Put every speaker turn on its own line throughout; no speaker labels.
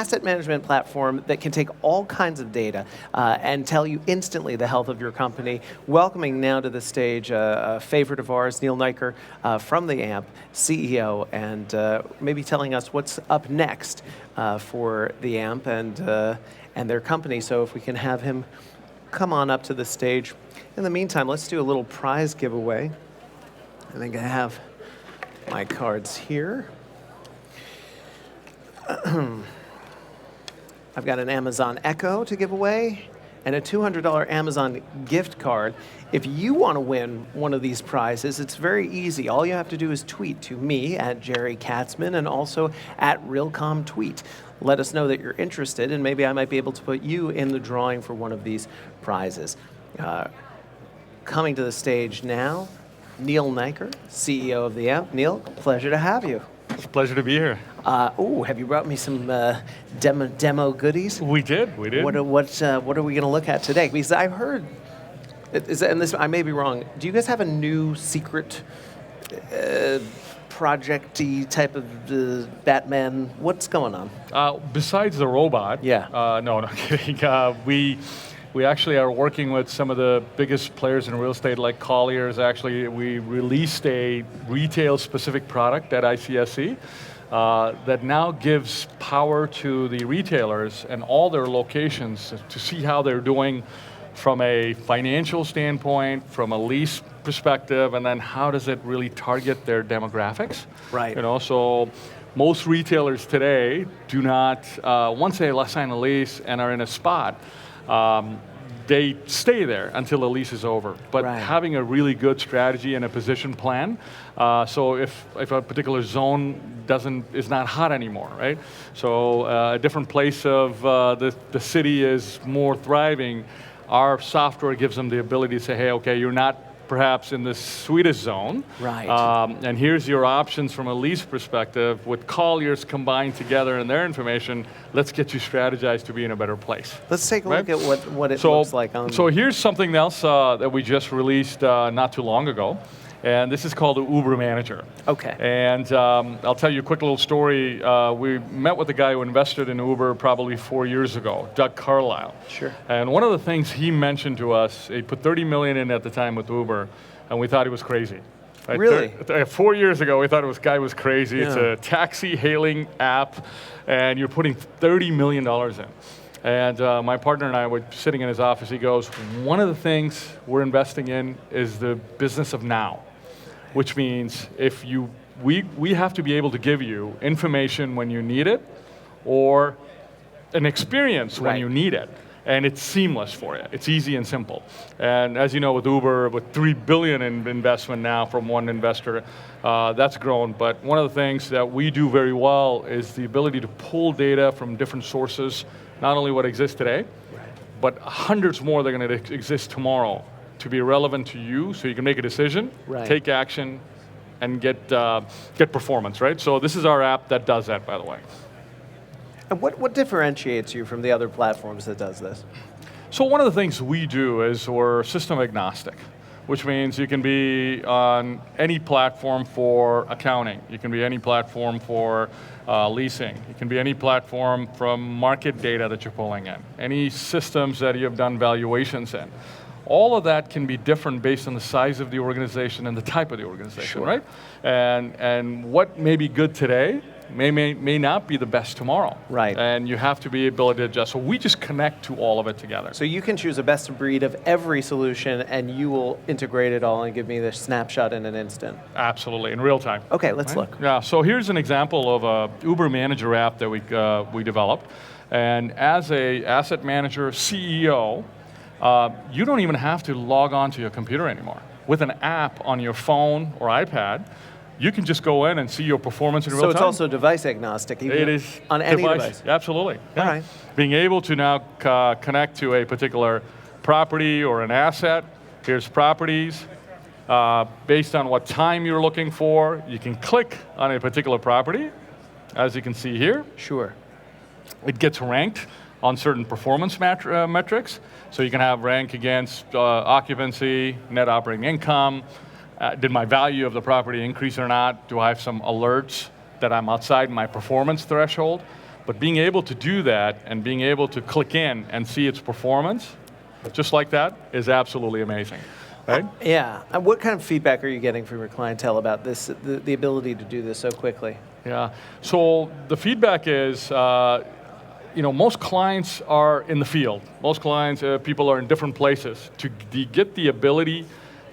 asset management platform that can take all kinds of data and tell you instantly the health of your company. Welcoming now to the stage a favorite of ours, Neel Naicker from the AMP, CEO, and maybe telling us what's up next for the AMP and their company. So if we can have him come on up to the stage. In the meantime, let's do a little prize giveaway. I think I have my cards here. I've got an Amazon Echo to give away and a $200 Amazon gift card. If you want to win one of these prizes, it's very easy. All you have to do is tweet to me at Jerry Katzman and also at RealcommTweet. Let us know that you're interested, and maybe I might be able to put you in the drawing for one of these prizes. Coming to the stage now, Neel Naicker, CEO of the AMP. Neel, pleasure to have you.
It's a pleasure to be here.
Have you brought me some demo goodies?
We did.
What are we going to look at today? Because I've heard, and this I may be wrong. Do you guys have a new secret project-y type of Batman? What's going on?
Besides the robot, no, kidding. We actually are working with some of the biggest players in real estate, like Colliers. Actually, we released a retail-specific product at ICSC that now gives power to the retailers and all their locations to see how they're doing from a financial standpoint, from a lease perspective, and then how does it really target their demographics.
Right.
So most retailers today do not, once they sign a lease and are in a spot, they stay there until the lease is over. But having a really good strategy and a position plan, so if a particular zone is not hot anymore, right? So a different place of the city is more thriving, our software gives them the ability to say, hey, okay, you're not perhaps in the sweetest zone.
Right.
And here's your options from a lease perspective. With Colliers combined together and their information, let's get you strategized to be in a better place.
Let's take a look at what it looks like.
So here's something else that we just released not too long ago. And this is called the Uber Manager.
Okay.
And I'll tell you a quick little story. We met with the guy who invested in Uber probably 4 years ago, Doug Carlisle.
Sure.
And one of the things he mentioned to us, he put 30 million in at the time with Uber, and we thought he was crazy. Right?
Really?
4 years ago, we thought this guy was crazy.
Yeah.
It's a taxi hailing app, and you're putting $30 million in. And my partner and I were sitting in his office. He goes, one of the things we're investing in is the business of now, which means we have to be able to give you information when you need it or an experience when you need it. And it's seamless for you. It's easy and simple. And as you know, with Uber, with $3 billion in investment now from one investor, that's grown. But one of the things that we do very well is the ability to pull data from different sources, not only what exists today, but hundreds more that are going to exist tomorrow to be relevant to you, so you can make a decision, take action, and get performance, right? So this is our app that does that, by the way.
And what differentiates you from the other platforms that does this?
So one of the things we do is we're system agnostic, which means you can be on any platform for accounting. You can be any platform for leasing. You can be any platform from market data that you're pulling in. Any systems that you have done valuations in. All of that can be different based on the size of the organization and the type of the organization, right? And what may be good today may not be the best tomorrow.
Right.
And you have to be able to adjust. So we just connect to all of it together.
So you can choose a best of breed of every solution, and you will integrate it all and give me the snapshot in an instant.
Absolutely, in real time.
Okay, let's look.
Yeah, so here's an example of a Uber Manager app that we developed. And as a asset manager, CEO, you don't even have to log on to your computer anymore. With an app on your phone or iPad, you can just go in and see your performance in real time.
So it's also device agnostic, even
it is
on any device?
Absolutely. Yeah.
All right.
Being able to now connect to a particular property or an asset. Here's properties. Based on what time you're looking for, you can click on a particular property, as you can see here.
Sure.
It gets ranked on certain performance metrics. So you can have rank against occupancy, net operating income. Did my value of the property increase or not? Do I have some alerts that I'm outside my performance threshold? But being able to do that and being able to click in and see its performance, just like that, is absolutely amazing. Right?
Yeah. And what kind of feedback are you getting from your clientele about this, the ability to do this so quickly?
Yeah. So the feedback is, most clients are in the field. Most clients, people are in different places. To get the ability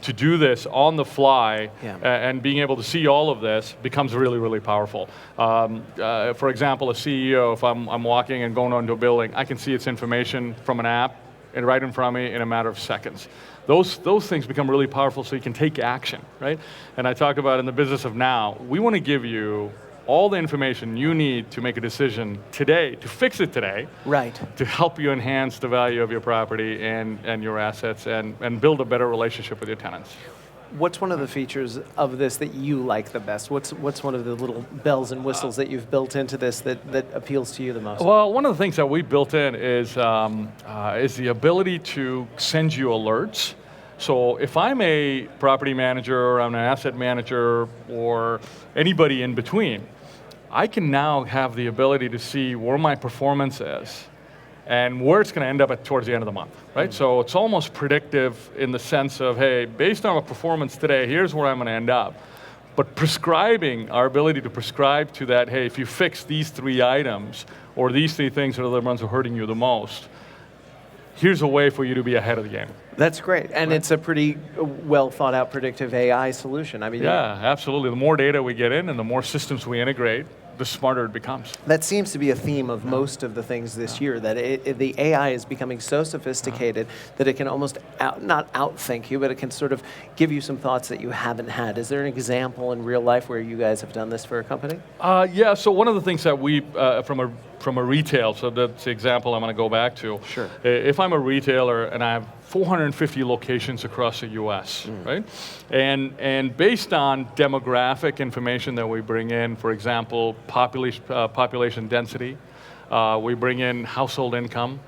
to do this on the fly and being able to see all of this becomes really, really powerful. For example, a CEO, if I'm walking and going onto a building, I can see its information from an app and right in front of me in a matter of seconds. Those things become really powerful so you can take action, right? And I talked about in the business of now, we want to give you all the information you need to make a decision today, to fix it today,
right,
to help you enhance the value of your property and your assets and build a better relationship with your tenants.
What's one of the features of this that you like the best? What's one of the little bells and whistles that you've built into this that appeals to you the most?
Well, one of the things that we built in is the ability to send you alerts. So if I'm a property manager or I'm an asset manager or anybody in between, I can now have the ability to see where my performance is and where it's going to end up at towards the end of the month, right? So it's almost predictive in the sense of, hey, based on my performance today, here's where I'm going to end up. But prescribing, our ability to prescribe to that, hey, if you fix these 3 items or these 3 things that are the ones that are hurting you the most, here's a way for you to be ahead of the game.
That's great, and it's a pretty well thought out predictive AI solution. I mean,
yeah, absolutely. The more data we get in and the more systems we integrate, the smarter it becomes.
That seems to be a theme of most of the things this year, that the AI is becoming so sophisticated that it can almost not outthink you, but it can sort of give you some thoughts that you haven't had. Is there an example in real life where you guys have done this for a company?
Yeah, so one of the things that we, from a retail, so that's the example I'm going to go back to.
Sure.
If I'm a retailer and I have 450 locations across the U.S., right? And based on demographic information that we bring in, for example, population density, we bring in household income,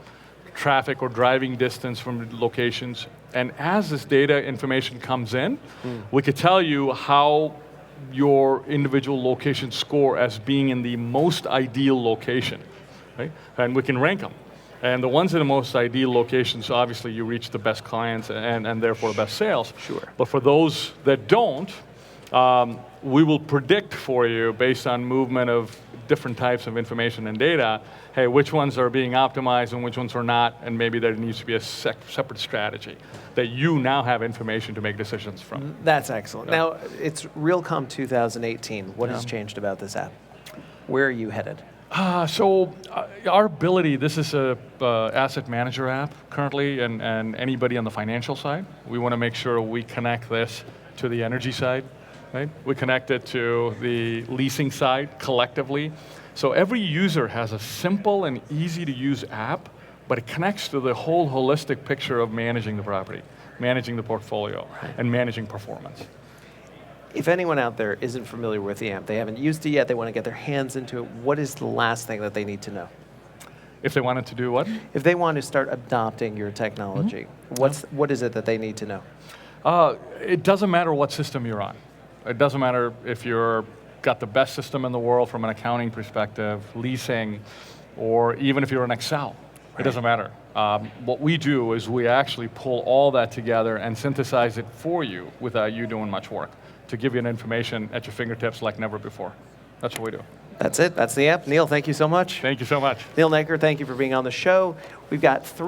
traffic or driving distance from locations, and as this data information comes in, we could tell you how your individual location score as being in the most ideal location, right? And we can rank them. And the ones in the most ideal locations, obviously you reach the best clients and therefore best sales.
Sure.
But for those that don't, we will predict for you based on movement of different types of information and data, hey, which ones are being optimized and which ones are not, and maybe there needs to be a separate strategy that you now have information to make decisions from.
That's excellent. Yeah. Now, it's Realcomm 2018. What has changed about this app? Where are you headed?
Our ability, this is a asset manager app currently, and anybody on the financial side, we want to make sure we connect this to the energy side, right? We connect it to the leasing side collectively. So every user has a simple and easy to use app, but it connects to the whole holistic picture of managing the property, managing the portfolio, and managing performance.
If anyone out there isn't familiar with the app, they haven't used it yet, they want to get their hands into it, what is the last thing that they need to know?
If they wanted to do what?
If they want to start adopting your technology, what is it that they need to know?
It doesn't matter what system you're on. It doesn't matter if you're got the best system in the world from an accounting perspective, leasing, or even if you're in Excel. It doesn't matter. What we do is we actually pull all that together and synthesize it for you without you doing much work, to give you an information at your fingertips like never before. That's what we do.
That's it. That's the app. Neel, thank you so much.
Thank you so much.
Neel Naicker, thank you for being on the show. We've got 3